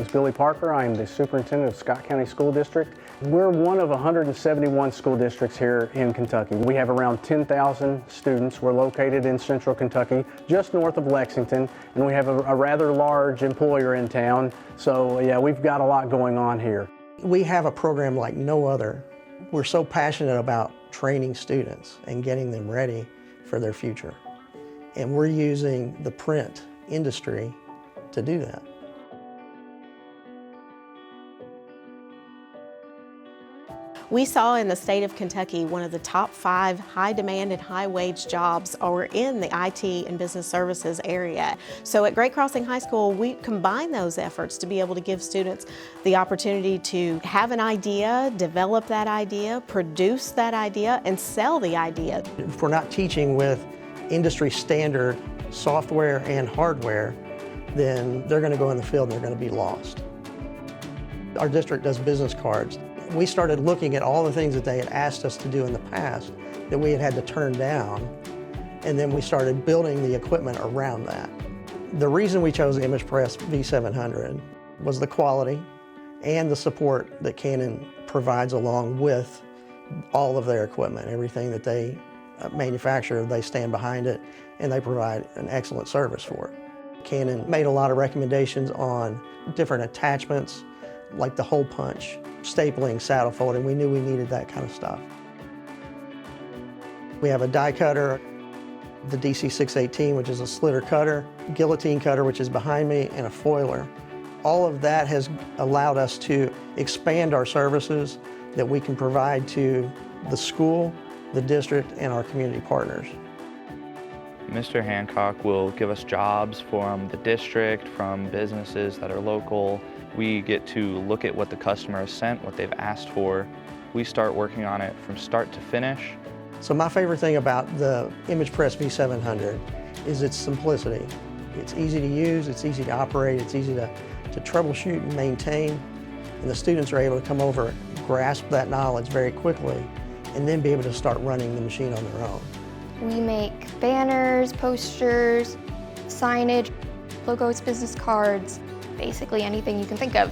is Billy Parker. I am the superintendent of Scott County School District. We're one of 171 school districts here in Kentucky. We have around 10,000 students. We're located in central Kentucky, just north of Lexington, and we have a rather large employer in town. So yeah, we've got a lot going on here. We have a program like no other. We're so passionate about training students and getting them ready for their future. And we're using the print industry to do that. We saw in the state of Kentucky one of the top 5 high demand and high wage jobs are in the IT and business services area. So at Great Crossing High School, we combine those efforts to be able to give students the opportunity to have an idea, develop that idea, produce that idea, and sell the idea. If we're not teaching with industry standard software and hardware, then they're going to go in the field and they're going to be lost. Our district does business cards. We started looking at all the things that they had asked us to do in the past that we had had to turn down, and then we started building the equipment around that. The reason we chose the imagePRESS V700 was the quality and the support that Canon provides along with all of their equipment. Everything that they manufacture, they stand behind it, and they provide an excellent service for it. Canon made a lot of recommendations on different attachments, like the hole punch, stapling, saddle folding. We knew we needed that kind of stuff. We have a die cutter, the DC618, which is a slitter cutter, guillotine cutter, which is behind me, and a foiler. All of that has allowed us to expand our services that we can provide to the school, the district, and our community partners. Mr. Hancock will give us jobs from the district, from businesses that are local. We get to look at what the customer has sent, what they've asked for. We start working on it from start to finish. So my favorite thing about the imagePRESS V700 is its simplicity. It's easy to use, it's easy to operate, it's easy to troubleshoot and maintain, and the students are able to come over, grasp that knowledge very quickly, and then be able to start running the machine on their own. We make banners, posters, signage, logos, business cards, basically anything you can think of.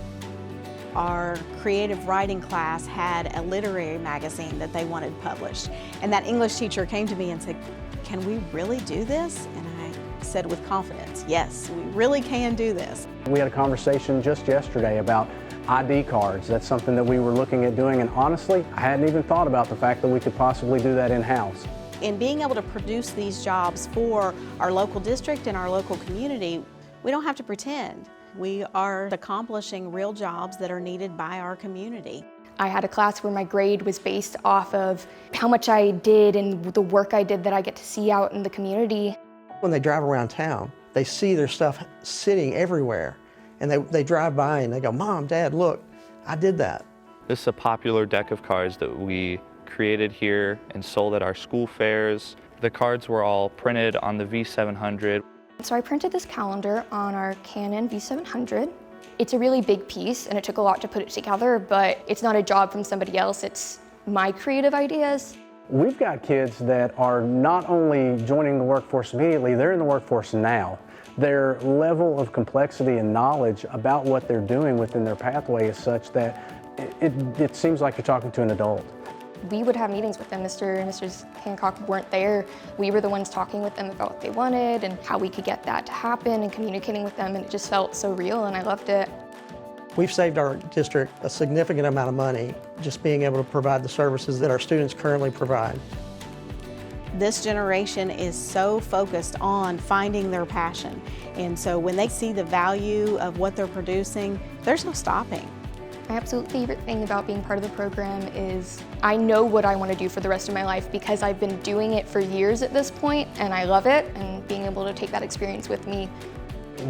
Our creative writing class had a literary magazine that they wanted published. And that English teacher came to me and said, "Can we really do this?" And I said with confidence, "Yes, we really can do this." We had a conversation just yesterday about ID cards. That's something that we were looking at doing, and honestly, I hadn't even thought about the fact that we could possibly do that in-house. In being able to produce these jobs for our local district and our local community, we don't have to pretend. We are accomplishing real jobs that are needed by our community. I had a class where my grade was based off of how much I did and the work I did that I get to see out in the community. When they drive around town, they see their stuff sitting everywhere, and they drive by and they go, "Mom, Dad, look, I did that." This is a popular deck of cards that we created here and sold at our school fairs. The cards were all printed on the V700. So I printed this calendar on our Canon V700. It's a really big piece and it took a lot to put it together, but it's not a job from somebody else, it's my creative ideas. We've got kids that are not only joining the workforce immediately, they're in the workforce now. Their level of complexity and knowledge about what they're doing within their pathway is such that it seems like you're talking to an adult. We would have meetings with them. Mr. and Mrs. Hancock weren't there. We were the ones talking with them about what they wanted and how we could get that to happen and communicating with them, and it just felt so real and I loved it. We've saved our district a significant amount of money just being able to provide the services that our students currently provide. This generation is so focused on finding their passion, and so when they see the value of what they're producing, there's no stopping. My absolute favorite thing about being part of the program is I know what I want to do for the rest of my life because I've been doing it for years at this point and I love it, and being able to take that experience with me.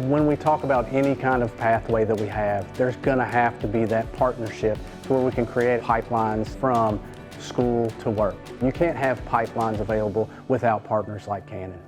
When we talk about any kind of pathway that we have, there's going to have to be that partnership to where we can create pipelines from school to work. You can't have pipelines available without partners like Canon.